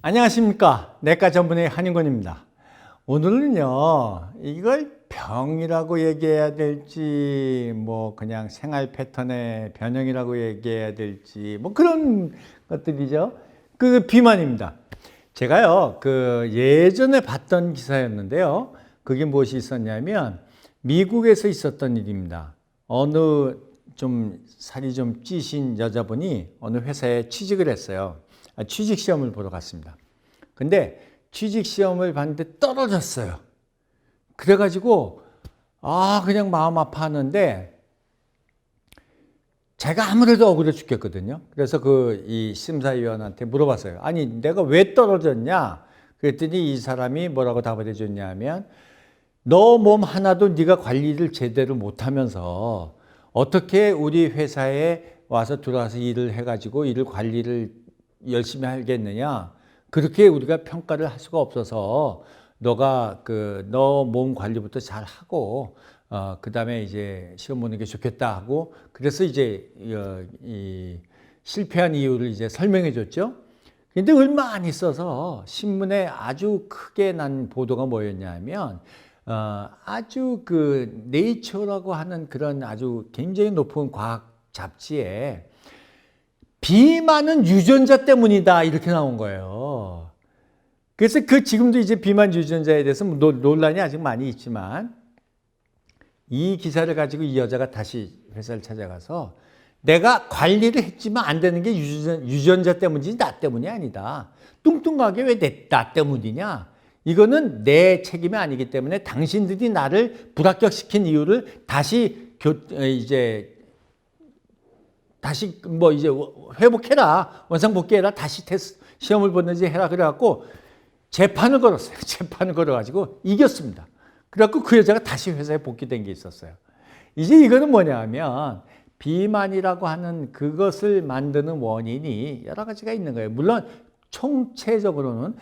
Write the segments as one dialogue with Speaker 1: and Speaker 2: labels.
Speaker 1: 안녕하십니까. 내과 전문의 한인권입니다. 오늘은요, 이걸 병이라고 얘기해야 될지, 그냥 생활 패턴의 변형이라고 얘기해야 될지, 그런 것들이죠. 그 비만입니다. 제가요, 예전에 봤던 기사였는데요. 그게 무엇이 있었냐면, 미국에서 있었던 일입니다. 어느 살이 좀 찌신 여자분이 어느 회사에 취직을 했어요. 취직 시험을 보러 갔습니다. 근데 취직 시험을 봤는데 떨어졌어요. 그래가지고 그냥 마음 아파하는데 제가 아무래도 억울해 죽겠거든요. 그래서 이 심사위원한테 물어봤어요. 아니 내가 왜 떨어졌냐? 그랬더니 이 사람이 뭐라고 답을 해줬냐면 너 몸 하나도 네가 관리를 제대로 못하면서 어떻게 우리 회사에 와서 들어와서 일을 해가지고 일을 관리를 열심히 하겠느냐. 그렇게 우리가 평가를 할 수가 없어서 너가 너 몸 관리부터 잘 하고 그 다음에 이제 시험 보는 게 좋겠다 하고 그래서 이제 이 실패한 이유를 이제 설명해 줬죠. 근데 얼마 안 있어서 신문에 아주 크게 난 보도가 뭐였냐면 아주 네이처라고 하는 그런 아주 굉장히 높은 과학 잡지에 비만은 유전자 때문이다 이렇게 나온 거예요. 그래서 지금도 이제 비만 유전자에 대해서 논란이 아직 많이 있지만 이 기사를 가지고 이 여자가 다시 회사를 찾아가서 내가 관리를 했지만 안 되는 게 유전자 때문이지 나 때문이 아니다. 뚱뚱하게 왜 나 때문이냐? 이거는 내 책임이 아니기 때문에 당신들이 나를 불합격시킨 이유를 다시 이제 회복해라. 원상복귀해라. 다시 시험을 보는지 해라. 그래갖고 재판을 걸었어요. 재판을 걸어가지고 이겼습니다. 그래갖고 그 여자가 다시 회사에 복귀된 게 있었어요. 이제 이거는 뭐냐 하면 비만이라고 하는 그것을 만드는 원인이 여러 가지가 있는 거예요. 물론 총체적으로는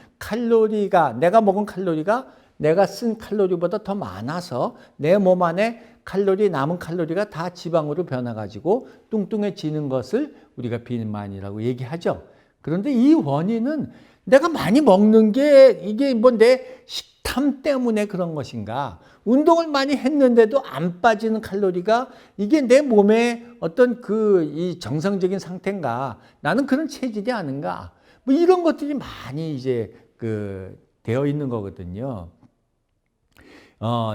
Speaker 1: 내가 먹은 칼로리가 내가 쓴 칼로리보다 더 많아서 내 몸 안에 남은 칼로리가 다 지방으로 변해가지고 뚱뚱해지는 것을 우리가 비만이라고 얘기하죠. 그런데 이 원인은 내가 많이 먹는 게 이게 내 식탐 때문에 그런 것인가? 운동을 많이 했는데도 안 빠지는 칼로리가 이게 내 몸의 어떤 이 정상적인 상태인가? 나는 그런 체질이 아닌가? 이런 것들이 많이 이제 되어 있는 거거든요.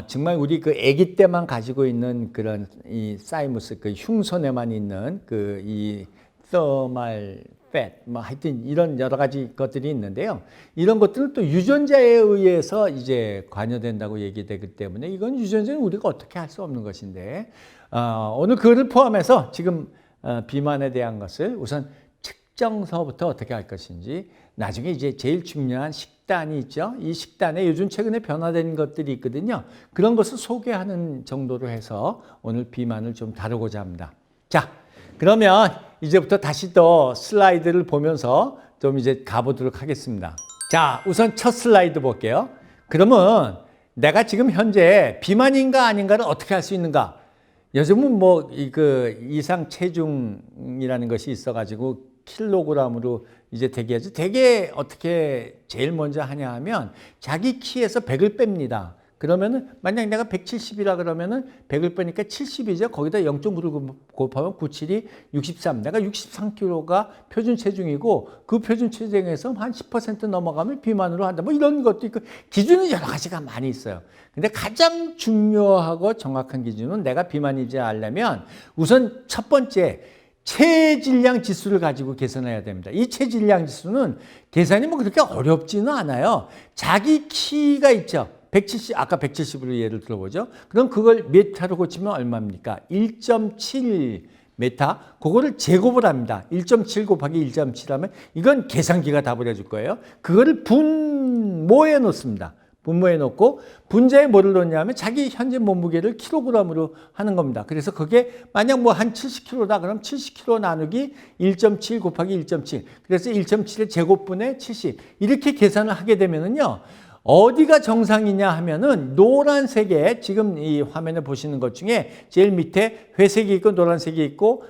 Speaker 1: 정말 우리 아기 때만 가지고 있는 그런 이 사이무스, 흉선에만 있는 이 thermal fat, 하여튼 이런 여러 가지 것들이 있는데요. 이런 것들은 또 유전자에 의해서 이제 관여된다고 얘기되기 때문에 이건 유전자는 우리가 어떻게 할 수 없는 것인데, 오늘 그거를 포함해서 지금 비만에 대한 것을 우선 측정서부터 어떻게 할 것인지, 나중에 이제 제일 중요한 식단이 있죠. 이 식단에 요즘 최근에 변화된 것들이 있거든요. 그런 것을 소개하는 정도로 해서 오늘 비만을 좀 다루고자 합니다. 자, 그러면 이제부터 다시 또 슬라이드를 보면서 좀 이제 가보도록 하겠습니다. 자, 우선 첫 슬라이드 볼게요. 그러면 내가 지금 현재 비만인가 아닌가를 어떻게 할 수 있는가? 요즘은 이상 체중이라는 것이 있어가지고 킬로그램으로 이제 대개하죠. 대개 어떻게 제일 먼저 하냐 하면 자기 키에서 100을 뺍니다. 그러면은 만약 내가 170이라 그러면은 100을 빼니까 70이죠. 거기다 0.9를 곱하면 97이 63. 내가 63kg가 표준 체중이고 그 표준 체중에서 한 10% 넘어가면 비만으로 한다. 이런 것도 있고 기준은 여러 가지가 많이 있어요. 근데 가장 중요하고 정확한 기준은 내가 비만이지 않으려면 우선 첫 번째 체질량 지수를 가지고 계산해야 됩니다. 이 체질량 지수는 계산이 그렇게 어렵지는 않아요. 자기 키가 있죠. 170, 아까 170으로 예를 들어보죠. 그럼 그걸 메타로 고치면 얼마입니까? 1.7 메타. 그거를 제곱을 합니다. 1.7 곱하기 1.7 하면 이건 계산기가 답을 해줄 거예요. 그거를 분모에 놓습니다. 분모에 놓고 분자에 뭐를 넣냐면 자기 현재 몸무게를 킬로그램으로 하는 겁니다. 그래서 그게 만약 한 70kg다 그럼 70kg 나누기 1.7 곱하기 1.7. 그래서 1.7의 제곱분의 70. 이렇게 계산을 하게 되면은요. 어디가 정상이냐 하면은 노란색에 지금 이 화면에 보시는 것 중에 제일 밑에 회색이 있고 노란색이 있고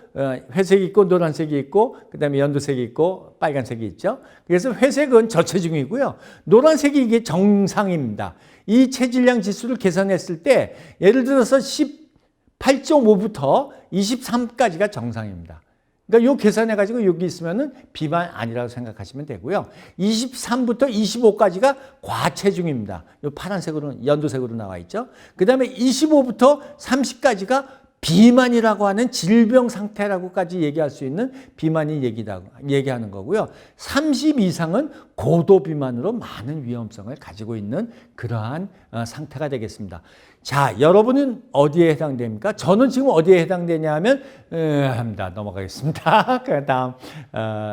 Speaker 1: 회색이 있고 노란색이 있고 그다음에 연두색이 있고 빨간색이 있죠. 그래서 회색은 저체중이고요. 노란색이 이게 정상입니다. 이 체질량 지수를 계산했을 때 예를 들어서 18.5부터 23까지가 정상입니다. 그러니까 요 계산해가지고 여기 있으면은 비만 아니라고 생각하시면 되고요. 23부터 25까지가 과체중입니다. 요 파란색으로, 연두색으로 나와 있죠. 그 다음에 25부터 30까지가 비만이라고 하는 질병 상태라고까지 얘기할 수 있는 비만이 얘기하는 거고요. 30 이상은 고도 비만으로 많은 위험성을 가지고 있는 그러한 상태가 되겠습니다. 자, 여러분은 어디에 해당됩니까? 저는 지금 어디에 해당되냐 하면 합니다. 넘어가겠습니다. 그 다음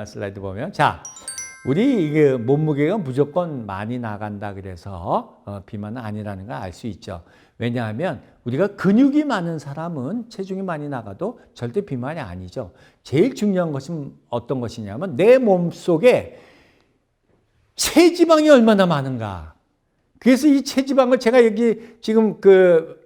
Speaker 1: 슬라이드 보면 자, 우리 이게 몸무게가 무조건 많이 나간다 그래서 비만은 아니라는 걸 알 수 있죠. 왜냐하면 우리가 근육이 많은 사람은 체중이 많이 나가도 절대 비만이 아니죠. 제일 중요한 것은 어떤 것이냐면 내 몸속에 체지방이 얼마나 많은가. 그래서 이 체지방을 제가 여기 지금 그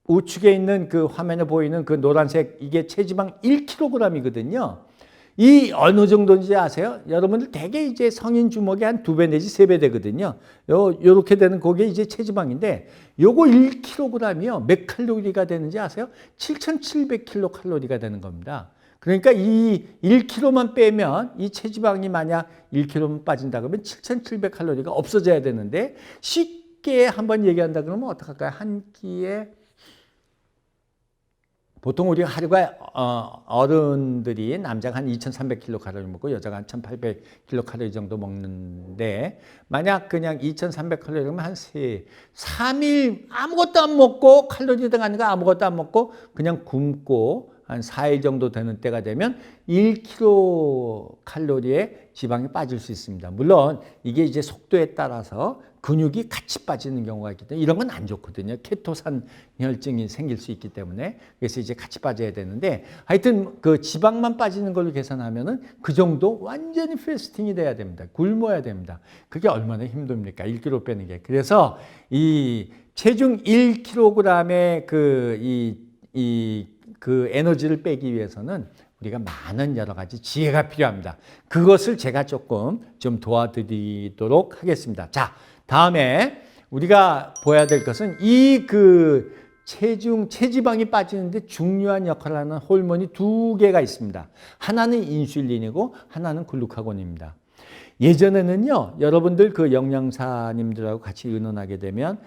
Speaker 1: 우측에 있는 그 화면에 보이는 그 노란색 이게 체지방 1kg이거든요. 이 어느 정도인지 아세요? 여러분들 대개 이제 성인 주먹이 한 2배 내지 3배 되거든요. 요렇게 되는 그게 이제 체지방인데 요거 1kg이요. 몇 칼로리가 되는지 아세요? 7,700kcal가 되는 겁니다. 그러니까 이 1kg만 빼면 이 체지방이 만약 1kg만 빠진다 그러면 7,700칼로리가 없어져야 되는데 쉽게 한번 얘기한다 그러면 어떡할까요? 한 끼에 보통 우리가 하루에 어른들이 남자가 한 2,300kcal 먹고 여자가 한 1,800kcal 정도 먹는데 만약 그냥 2,300kcal면 한 3일 아무것도 안 먹고 칼로리 들어가는 거 아무것도 안 먹고 그냥 굶고 한 4일 정도 되는 때가 되면 1kcal의 지방이 빠질 수 있습니다. 물론 이게 이제 속도에 따라서 근육이 같이 빠지는 경우가 있기 때문에 이런 건 안 좋거든요. 케토산 혈증이 생길 수 있기 때문에 그래서 이제 같이 빠져야 되는데 하여튼 그 지방만 빠지는 걸로 계산하면은 그 정도 완전히 패스팅이 돼야 됩니다. 굶어야 됩니다. 그게 얼마나 힘듭니까? 1kg 빼는 게. 그래서 이 체중 1kg의 그 에너지를 빼기 위해서는 우리가 많은 여러 가지 지혜가 필요합니다. 그것을 제가 조금 좀 도와드리도록 하겠습니다. 자, 다음에 우리가 보아야 될 것은 이 그 체지방이 빠지는데 중요한 역할을 하는 호르몬이 2개가 있습니다. 하나는 인슐린이고 하나는 글루카곤입니다. 예전에는요, 여러분들 그 영양사님들하고 같이 의논하게 되면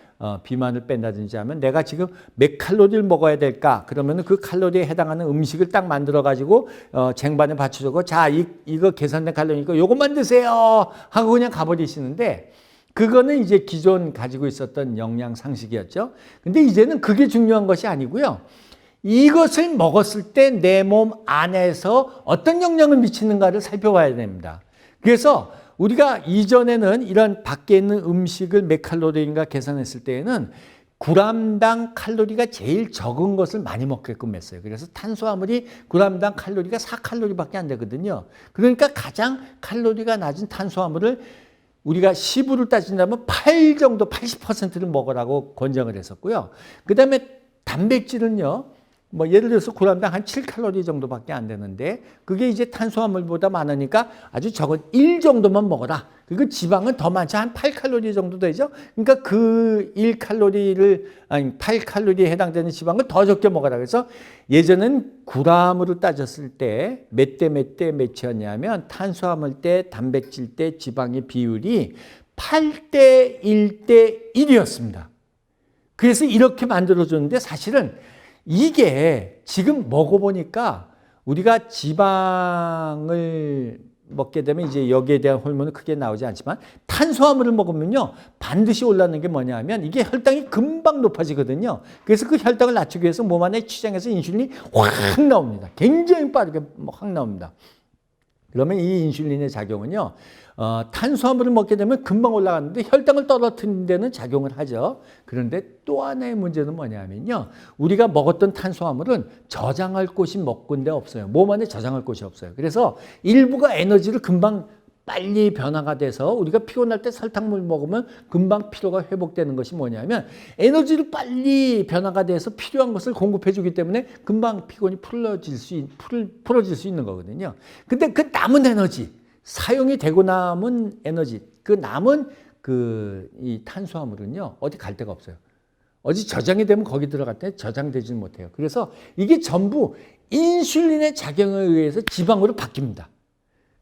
Speaker 1: 비만을 뺀다든지 하면 내가 지금 몇 칼로리를 먹어야 될까? 그러면 그 칼로리에 해당하는 음식을 딱 만들어 가지고 쟁반에 받쳐주고 자, 이거 계산된 칼로리니까 요것만 드세요 하고 그냥 가버리시는데 그거는 이제 기존 가지고 있었던 영양 상식이었죠. 근데 이제는 그게 중요한 것이 아니고요. 이것을 먹었을 때 내 몸 안에서 어떤 영향을 미치는가를 살펴봐야 됩니다. 그래서 우리가 이전에는 이런 밖에 있는 음식을 몇 칼로리인가 계산했을 때에는 g당 칼로리가 제일 적은 것을 많이 먹게끔 했어요. 그래서 탄수화물이 g당 칼로리가 4칼로리밖에 안 되거든요. 그러니까 가장 칼로리가 낮은 탄수화물을 우리가 10으로 따진다면 8 정도, 80%를 먹으라고 권장을 했었고요. 그 다음에 단백질은요, 뭐 예를 들어서 g당 한 7칼로리 정도밖에 안 되는데 그게 이제 탄수화물보다 많으니까 아주 적은 1 정도만 먹어라. 그리고 지방은 더 많지 한 8칼로리 정도 되죠. 그러니까 그 8칼로리에 해당되는 지방을 더 적게 먹어라. 그래서 예전엔 g으로 따졌을 때 몇 대 몇이었냐면 탄수화물 대 단백질 대 지방의 비율이 8대 1대 1이었습니다. 그래서 이렇게 만들어줬는데 사실은 이게 지금 먹어보니까 우리가 지방을 먹게 되면 이제 여기에 대한 호르몬은 크게 나오지 않지만 탄수화물을 먹으면요 반드시 올라오는 게 뭐냐 하면 이게 혈당이 금방 높아지거든요. 그래서 그 혈당을 낮추기 위해서 몸 안에 췌장에서 인슐린이 확 나옵니다. 굉장히 빠르게 확 나옵니다. 그러면 이 인슐린의 작용은요 탄수화물을 먹게 되면 금방 올라가는데 혈당을 떨어뜨리는 데는 작용을 하죠. 그런데 또 하나의 문제는 뭐냐면요 우리가 먹었던 탄수화물은 저장할 곳이 먹군데 없어요. 몸 안에 저장할 곳이 없어요. 그래서 일부가 에너지를 금방 빨리 변화가 돼서 우리가 피곤할 때 설탕물 먹으면 금방 피로가 회복되는 것이 뭐냐면 에너지를 빨리 변화가 돼서 필요한 것을 공급해 주기 때문에 금방 피곤이 풀어질 수 있는 거거든요. 근데 그 남은 에너지, 사용이 되고 남은 에너지, 그 남은 이 탄수화물은요, 어디 갈 데가 없어요. 어디 저장이 되면 거기 들어갈 때 저장되지는 못해요. 그래서 이게 전부 인슐린의 작용에 의해서 지방으로 바뀝니다.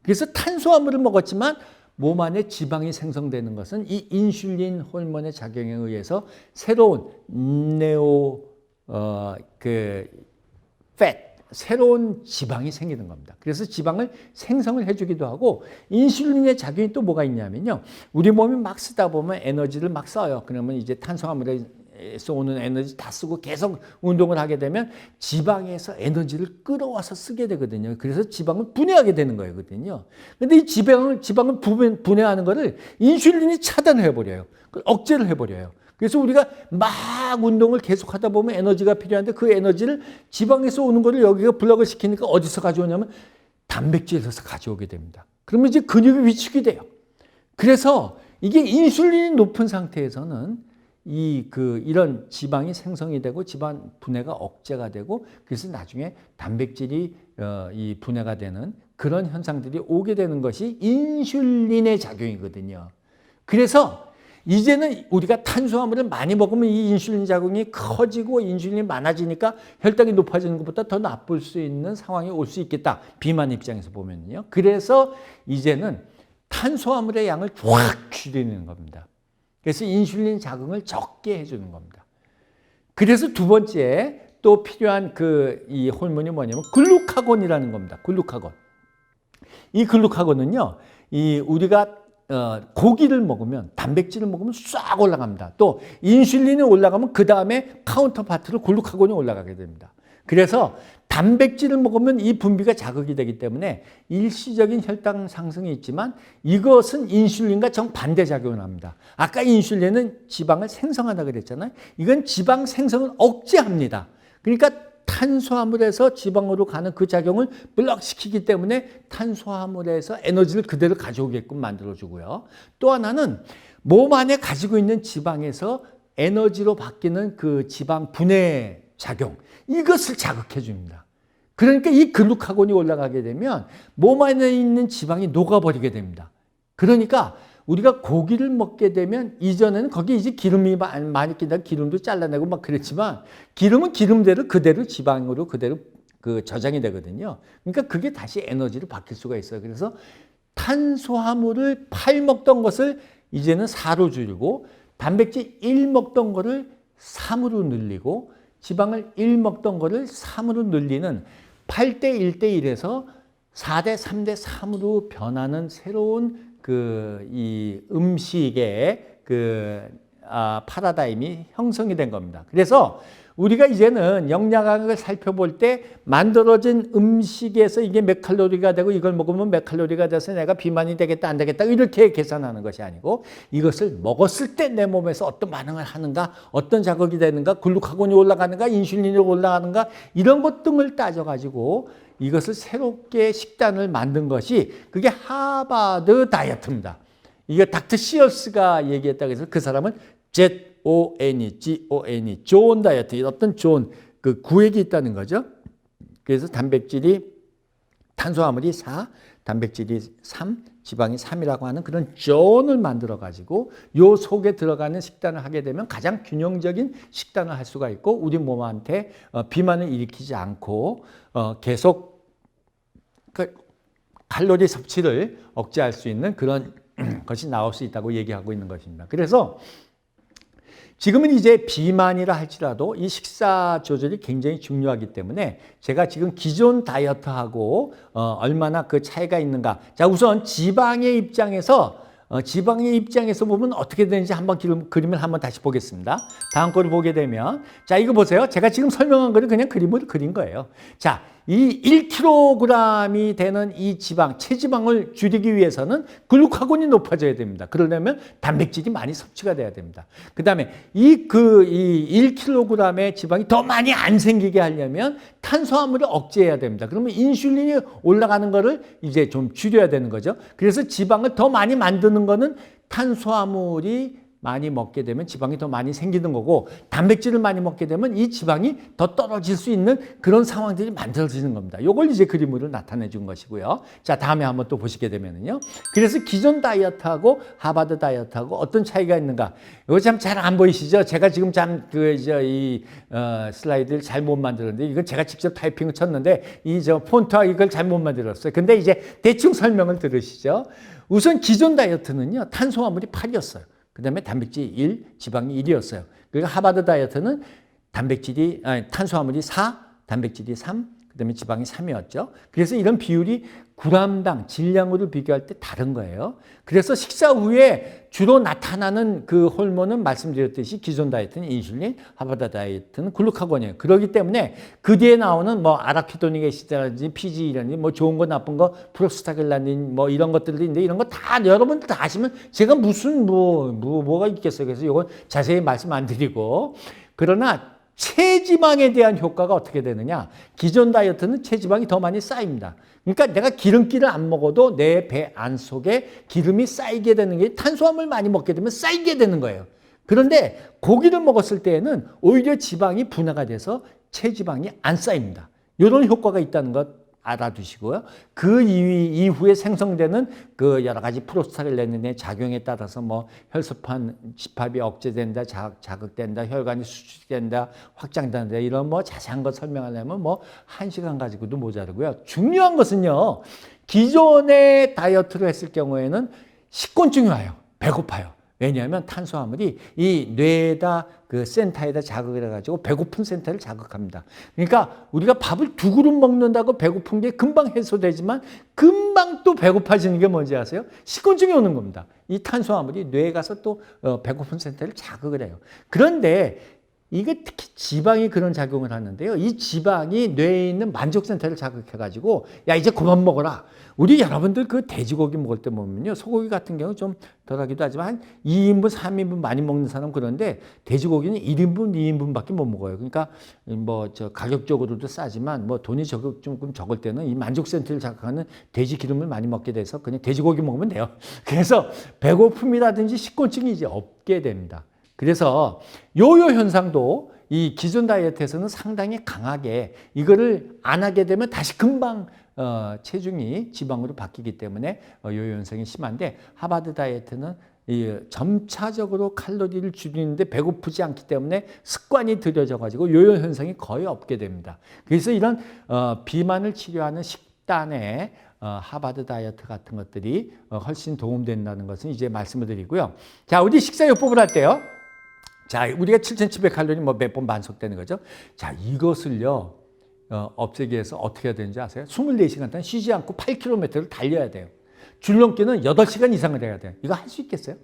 Speaker 1: 그래서 탄수화물을 먹었지만 몸 안에 지방이 생성되는 것은 이 인슐린 호르몬의 작용에 의해서 새로운 새로운 지방이 생기는 겁니다. 그래서 지방을 생성을 해주기도 하고 인슐린의 작용이 또 뭐가 있냐면요. 우리 몸이 막 쓰다 보면 에너지를 막 써요. 그러면 이제 탄수화물에서 오는 에너지 다 쓰고 계속 운동을 하게 되면 지방에서 에너지를 끌어와서 쓰게 되거든요. 그래서 지방을 분해하게 되는 거거든요. 근데 이 지방을 분해하는 거를 인슐린이 차단을 해버려요. 억제를 해버려요. 그래서 우리가 막 운동을 계속 하다 보면 에너지가 필요한데 그 에너지를 지방에서 오는 거를 여기가 블럭을 시키니까 어디서 가져오냐면 단백질에서 가져오게 됩니다. 그러면 이제 근육이 위축이 돼요. 그래서 이게 인슐린이 높은 상태에서는 이런 지방이 생성이 되고 지방 분해가 억제가 되고 그래서 나중에 단백질이 이 분해가 되는 그런 현상들이 오게 되는 것이 인슐린의 작용이거든요. 그래서 이제는 우리가 탄수화물을 많이 먹으면 이 인슐린 작용이 커지고 인슐린이 많아지니까 혈당이 높아지는 것보다 더 나쁠 수 있는 상황이 올 수 있겠다. 비만 입장에서 보면요. 그래서 이제는 탄수화물의 양을 확 줄이는 겁니다. 그래서 인슐린 작용을 적게 해주는 겁니다. 그래서 두 번째 또 필요한 이 호르몬이 뭐냐면 글루카곤이라는 겁니다. 글루카곤. 이 글루카곤은요, 우리가 고기를 먹으면 단백질을 먹으면 싹 올라갑니다. 또 인슐린이 올라가면 그 다음에 카운터파트로 글루카곤이 올라가게 됩니다. 그래서 단백질을 먹으면 이 분비가 자극이 되기 때문에 일시적인 혈당 상승이 있지만 이것은 인슐린과 정반대 작용을 합니다. 아까 인슐린은 지방을 생성한다 그랬잖아요. 이건 지방 생성을 억제합니다. 그러니까 탄수화물에서 지방으로 가는 그 작용을 블럭시키기 때문에 탄수화물에서 에너지를 그대로 가져오게끔 만들어주고요. 또 하나는 몸 안에 가지고 있는 지방에서 에너지로 바뀌는 그 지방 분해 작용, 이것을 자극해 줍니다. 그러니까 이 글루카곤이 올라가게 되면 몸 안에 있는 지방이 녹아버리게 됩니다. 그러니까 우리가 고기를 먹게 되면 이전에는 거기에 이제 기름이 많이 낀다 기름도 잘라내고 막 그랬지만 기름은 기름대로 그대로 지방으로 그대로 저장이 되거든요. 그러니까 그게 다시 에너지로 바뀔 수가 있어요. 그래서 탄수화물을 8 먹던 것을 이제는 4로 줄이고 단백질 1 먹던 거를 3으로 늘리고 지방을 1 먹던 거를 3으로 늘리는 8대 1대 1에서 4대 3대 3으로 변하는 새로운 이 음식의 파라다임이 형성이 된 겁니다. 그래서 우리가 이제는 영양학을 살펴볼 때 만들어진 음식에서 이게 몇 칼로리가 되고 이걸 먹으면 몇 칼로리가 돼서 내가 비만이 되겠다 안 되겠다 이렇게 계산하는 것이 아니고 이것을 먹었을 때 내 몸에서 어떤 반응을 하는가 어떤 자극이 되는가 글루카곤이 올라가는가 인슐린이 올라가는가 이런 것 등을 따져가지고 이것을 새롭게 식단을 만든 것이 그게 하버드 다이어트입니다. 이게 닥터 시어스가 얘기했다고 해서 그 사람은 G-O-N, 존 다이어트, 어떤 존, 구획이 있다는 거죠. 그래서 탄수화물이 4, 단백질이 3, 지방이 3이라고 하는 그런 존을 만들어가지고 요 속에 들어가는 식단을 하게 되면 가장 균형적인 식단을 할 수가 있고 우리 몸한테 비만을 일으키지 않고 계속 칼로리 섭취를 억제할 수 있는 그런 것이 나올 수 있다고 얘기하고 있는 것입니다. 그래서 지금은 이제 비만이라 할지라도 이 식사 조절이 굉장히 중요하기 때문에 제가 지금 기존 다이어트하고 얼마나 그 차이가 있는가. 자, 우선 지방의 입장에서 보면 어떻게 되는지 한번 그림을 한번 다시 보겠습니다. 다음 거를 보게 되면 자, 이거 보세요. 제가 지금 설명한 거를 그냥 그림으로 그린 거예요. 자, 이 1kg이 되는 이 지방, 체지방을 줄이기 위해서는 글루카곤이 높아져야 됩니다. 그러려면 단백질이 많이 섭취가 돼야 됩니다. 그 다음에 이 1kg의 지방이 더 많이 안 생기게 하려면 탄수화물을 억제해야 됩니다. 그러면 인슐린이 올라가는 거를 이제 좀 줄여야 되는 거죠. 그래서 지방을 더 많이 만드는 거는 탄수화물이 많이 먹게 되면 지방이 더 많이 생기는 거고, 단백질을 많이 먹게 되면 이 지방이 더 떨어질 수 있는 그런 상황들이 만들어지는 겁니다. 이걸 이제 그림으로 나타내 준 것이고요. 자, 다음에 한번 또 보시게 되면은요. 그래서 기존 다이어트하고 하버드 다이어트하고 어떤 차이가 있는가? 이거 참 잘 안 보이시죠? 제가 지금 참 슬라이드를 잘못 만들었는데, 이건 제가 직접 타이핑을 쳤는데 이 폰트와 이걸 잘못 만들었어요. 근데 이제 대충 설명을 들으시죠. 우선 기존 다이어트는요, 탄수화물이 8이었어요. 그 다음에 단백질이 1, 지방이 1이었어요. 그리고 하버드 다이어트는 탄수화물이 4, 단백질이 3, 그 다음에 지방이 3이었죠. 그래서 이런 비율이 g당 질량으로 비교할 때 다른 거예요. 그래서 식사 후에 주로 나타나는 그 호르몬은 말씀드렸듯이 기존 다이어트는 인슐린, 하버드 다이어트는 글루카곤이에요. 그렇기 때문에 그 뒤에 나오는 뭐 아라키도닉 애시드라든지 PG라든지 뭐 좋은 거 나쁜 거 프로스타글란딘 뭐 이런 것들이 있는데, 이런 거 다 여러분들 다 아시면 제가 무슨 뭐가 있겠어요. 그래서 이건 자세히 말씀 안 드리고, 그러나 체지방에 대한 효과가 어떻게 되느냐? 기존 다이어트는 체지방이 더 많이 쌓입니다. 그러니까 내가 기름기를 안 먹어도 내 배 안 속에 기름이 쌓이게 되는 게, 탄수화물 많이 먹게 되면 쌓이게 되는 거예요. 그런데 고기를 먹었을 때에는 오히려 지방이 분해가 돼서 체지방이 안 쌓입니다. 이런 효과가 있다는 것 알아두시고요. 그 이후에 생성되는 그 여러 가지 프로스타글랜딘의 작용에 따라서 뭐 혈소판 집합이 억제된다, 자극된다, 혈관이 수축된다, 확장된다, 이런 뭐 자세한 것 설명하려면 뭐 1시간 가지고도 모자르고요. 중요한 것은요, 기존의 다이어트를 했을 경우에는 식곤증이 와요. 배고파요. 왜냐하면 탄수화물이 이 뇌에다 그 센터에다 자극을 해가지고 배고픈 센터를 자극합니다. 그러니까 우리가 밥을 2그릇 먹는다고 배고픈 게 금방 해소되지만 금방 또 배고파지는 게 뭔지 아세요? 식곤증이 오는 겁니다. 이 탄수화물이 뇌에 가서 또 배고픈 센터를 자극을 해요. 그런데 이게 특히 지방이 그런 작용을 하는데요. 이 지방이 뇌에 있는 만족센터를 자극해가지고 야, 이제 그만 먹어라. 우리 여러분들 그 돼지고기 먹을 때 보면요, 소고기 같은 경우 좀 덜하기도 하지만 한 2인분, 3인분 많이 먹는 사람 그런데 돼지고기는 1인분, 2인분밖에 못 먹어요. 그러니까 뭐 가격적으로도 싸지만 뭐 돈이 조금 적을 때는 이 만족센터를 자극하는 돼지 기름을 많이 먹게 돼서 그냥 돼지고기 먹으면 돼요. 그래서 배고픔이라든지 식곤증이 이제 없게 됩니다. 그래서 요요 현상도 이 기존 다이어트에서는 상당히 강하게, 이거를 안 하게 되면 다시 금방 체중이 지방으로 바뀌기 때문에 요요 현상이 심한데, 하버드 다이어트는 점차적으로 칼로리를 줄이는데 배고프지 않기 때문에 습관이 들여져 가지고 요요 현상이 거의 없게 됩니다. 그래서 이런 비만을 치료하는 식단에 하버드 다이어트 같은 것들이 훨씬 도움된다는 것은 이제 말씀을 드리고요. 자, 우리 식사요법을 할 때요. 자, 우리가 7,700칼로리 뭐 몇 번 만속되는 거죠. 자, 이것을요, 없애기 위해서 어떻게 해야 되는지 아세요? 24시간 동안 쉬지 않고 8km를 달려야 돼요. 줄넘기는 8시간 이상을 해야 돼요. 이거 할 수 있겠어요?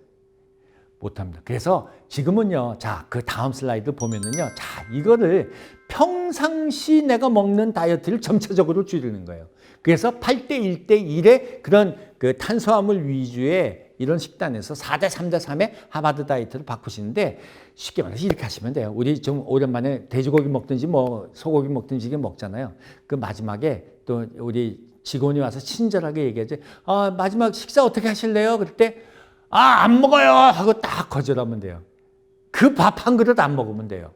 Speaker 1: 못합니다. 그래서 지금은요, 자, 그 다음 슬라이드 보면은요, 자, 이거를 평상시 내가 먹는 다이어트를 점차적으로 줄이는 거예요. 그래서 8대1대1의 그런 그 탄수화물 위주의 이런 식단에서 4대3대3의 하버드 다이어트를 바꾸시는데, 쉽게 말해서 이렇게 하시면 돼요. 우리 좀 오랜만에 돼지고기 먹든지 뭐 소고기 먹든지 이게 먹잖아요. 그 마지막에 또 우리 직원이 와서 친절하게 얘기하지. 마지막 식사 어떻게 하실래요? 그럴 때 안 먹어요 하고 딱 거절하면 돼요. 그 밥 한 그릇 안 먹으면 돼요.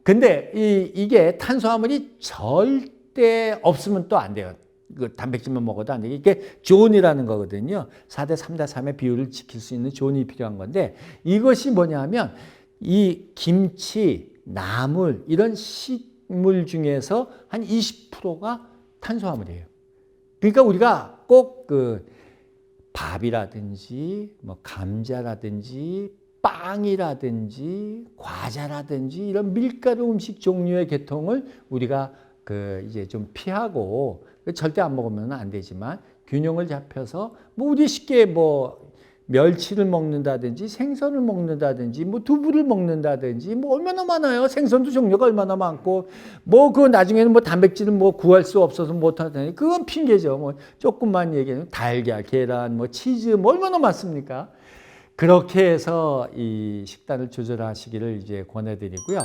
Speaker 1: 근데 이게 탄수화물이 절대 없으면 또 안 돼요. 그 단백질만 먹어도 안 되게, 이게 존이라는 거거든요. 4대3대3의 비율을 지킬 수 있는 존이 필요한 건데, 이것이 뭐냐면 이 김치, 나물 이런 식물 중에서 한 20%가 탄수화물이에요. 그러니까 우리가 꼭 그 밥이라든지 뭐 감자라든지 빵이라든지 과자라든지 이런 밀가루 음식 종류의 계통을 우리가 이제 좀 피하고, 절대 안 먹으면 안 되지만 균형을 잡혀서 뭐 우리 쉽게 뭐 멸치를 먹는다든지 생선을 먹는다든지 뭐 두부를 먹는다든지 뭐 얼마나 많아요. 생선도 종류가 얼마나 많고 뭐 그 나중에는 뭐 단백질을 뭐 구할 수 없어서 못 하다니 그건 핑계죠. 뭐 조금만 얘기하면 달걀, 계란, 뭐 치즈 뭐 얼마나 많습니까? 그렇게 해서 이 식단을 조절하시기를 이제 권해드리고요.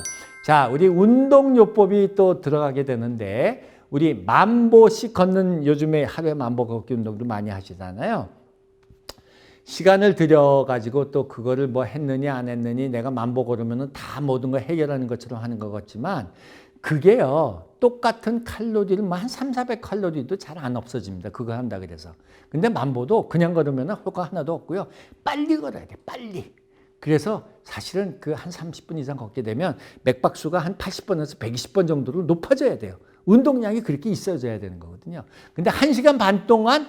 Speaker 1: 자, 우리 운동요법이 또 들어가게 되는데 우리 10,000보씩 걷는 요즘에 하루에 10,000보 걷기 운동도 많이 하시잖아요. 시간을 들여가지고 또 그거를 뭐 했느니 안 했느니 내가 10,000보 걸으면 다 모든 걸 해결하는 것처럼 하는 것 같지만 그게요. 똑같은 칼로리를 뭐 한 300-400칼로리도 잘 안 없어집니다. 그거 한다 그래서. 근데 10,000보도 그냥 걸으면 효과 하나도 없고요. 빨리 걸어야 돼. 빨리. 그래서 사실은 그 한 30분 이상 걷게 되면 맥박수가 한 80번에서 120번 정도로 높아져야 돼요. 운동량이 그렇게 있어져야 되는 거거든요. 근데 1시간 반 동안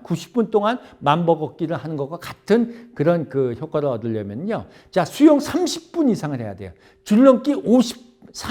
Speaker 1: 90분 동안 10,000보 걷기를 하는 것과 같은 그런 그 효과를 얻으려면요. 자, 수영 30분 이상을 해야 돼요. 줄넘기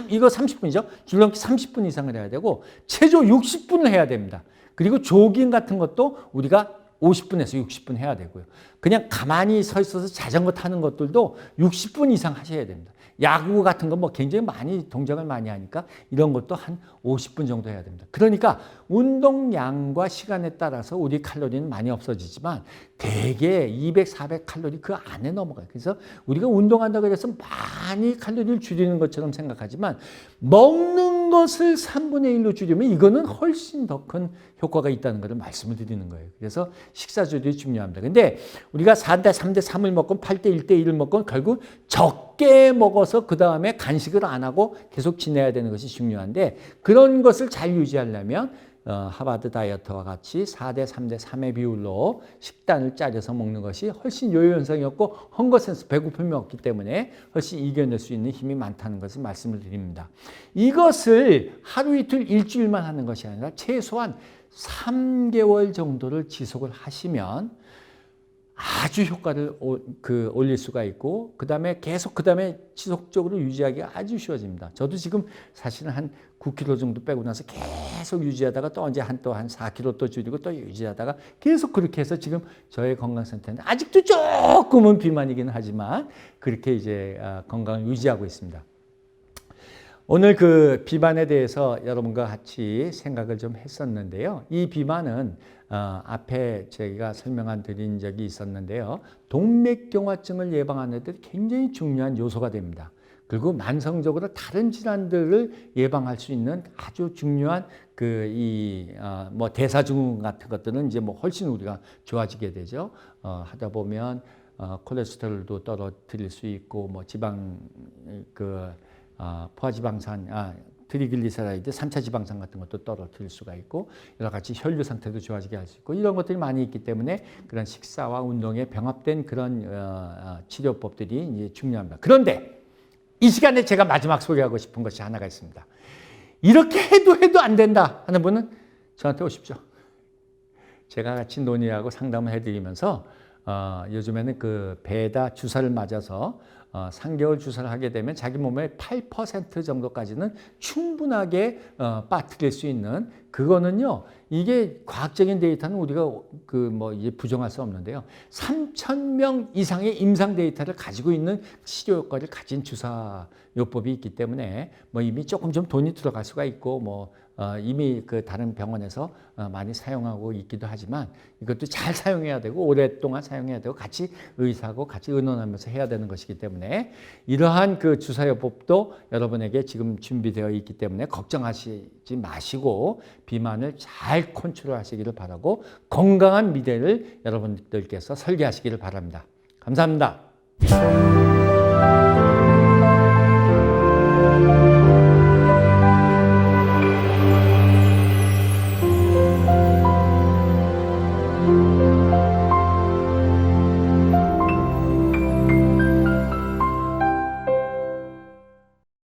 Speaker 1: 이거 30분이죠. 줄넘기 30분 이상을 해야 되고 체조 60분을 해야 됩니다. 그리고 조깅 같은 것도 우리가 50분에서 60분 해야 되고요. 그냥 가만히 서 있어서 자전거 타는 것들도 60분 이상 하셔야 됩니다. 야구 같은 거 뭐 굉장히 많이 동작을 많이 하니까 이런 것도 한 50분 정도 해야 됩니다. 그러니까 운동량과 시간에 따라서 우리 칼로리는 많이 없어지지만 대개 200, 400칼로리 그 안에 넘어가요. 그래서 우리가 운동한다고 해서 많이 칼로리를 줄이는 것처럼 생각하지만 먹는 것을 3분의 1로 줄이면 이거는 훨씬 더 큰 효과가 있다는 것을 말씀을 드리는 거예요. 그래서 식사 조절이 중요합니다. 근데 우리가 4대 3대 3을 먹건 8대 1대 1을 먹건 결국 적게 먹어서 그 다음에 간식을 안 하고 계속 지내야 되는 것이 중요한데 그런 것을 잘 유지하려면 하버드 다이어트와 같이 4대 3대 3의 비율로 식단을 짜려서 먹는 것이 훨씬 요요 현상이 없고 헝거센스 배고픔이 없기 때문에 훨씬 이겨낼 수 있는 힘이 많다는 것을 말씀을 드립니다. 이것을 하루 이틀 일주일만 하는 것이 아니라 최소한 3개월 정도를 지속을 하시면 아주 효과를 올릴 수가 있고 그다음에 계속 그다음에 지속적으로 유지하기가 아주 쉬워집니다. 저도 지금 사실은 한 9kg 정도 빼고 나서 계속 유지하다가 또 언제 또 한 4kg 또 줄이고 또 유지하다가 계속 그렇게 해서 지금 저의 건강 상태는 아직도 조금은 비만이긴 하지만 그렇게 이제 건강을 유지하고 있습니다. 오늘 그 비만에 대해서 여러분과 같이 생각을 좀 했었는데요. 이 비만은 앞에 제가 설명한 드린 적이 있었는데요. 동맥경화증을 예방하는 데 굉장히 중요한 요소가 됩니다. 그리고 만성적으로 다른 질환들을 예방할 수 있는 아주 중요한 뭐 대사증후군 같은 것들은 이제 뭐 훨씬 우리가 좋아지게 되죠. 하다 보면 콜레스테롤도 떨어뜨릴 수 있고 뭐 지방 포화지방산, 트리글리세라이드, 3차 지방산 같은 것도 떨어뜨릴 수가 있고 여러 가지 혈류 상태도 좋아지게 할 수 있고 이런 것들이 많이 있기 때문에 그런 식사와 운동에 병합된 그런 치료법들이 이제 중요합니다. 그런데 이 시간에 제가 마지막 소개하고 싶은 것이 하나가 있습니다. 이렇게 해도 안 된다 하는 분은 저한테 오십시오. 제가 같이 논의하고 상담을 해드리면서 요즘에는 그 배다 주사를 맞아서 3개월 주사를 하게 되면 자기 몸의 8% 정도까지는 충분하게 빠뜨릴 수 있는 그거는요. 이게 과학적인 데이터는 우리가 이제 부정할 수 없는데요. 3,000명 이상의 임상 데이터를 가지고 있는 치료 효과를 가진 주사요법이 있기 때문에 뭐 이미 조금 좀 돈이 들어갈 수가 있고 이미 그 다른 병원에서 많이 사용하고 있기도 하지만 이것도 잘 사용해야 되고 오랫동안 사용해야 되고 같이 의사하고 같이 의논하면서 해야 되는 것이기 때문에 이러한 그 주사요법도 여러분에게 지금 준비되어 있기 때문에 걱정하시지 마시고 비만을 잘 컨트롤하시기를 바라고 건강한 미래를 여러분들께서 설계하시기를 바랍니다. 감사합니다.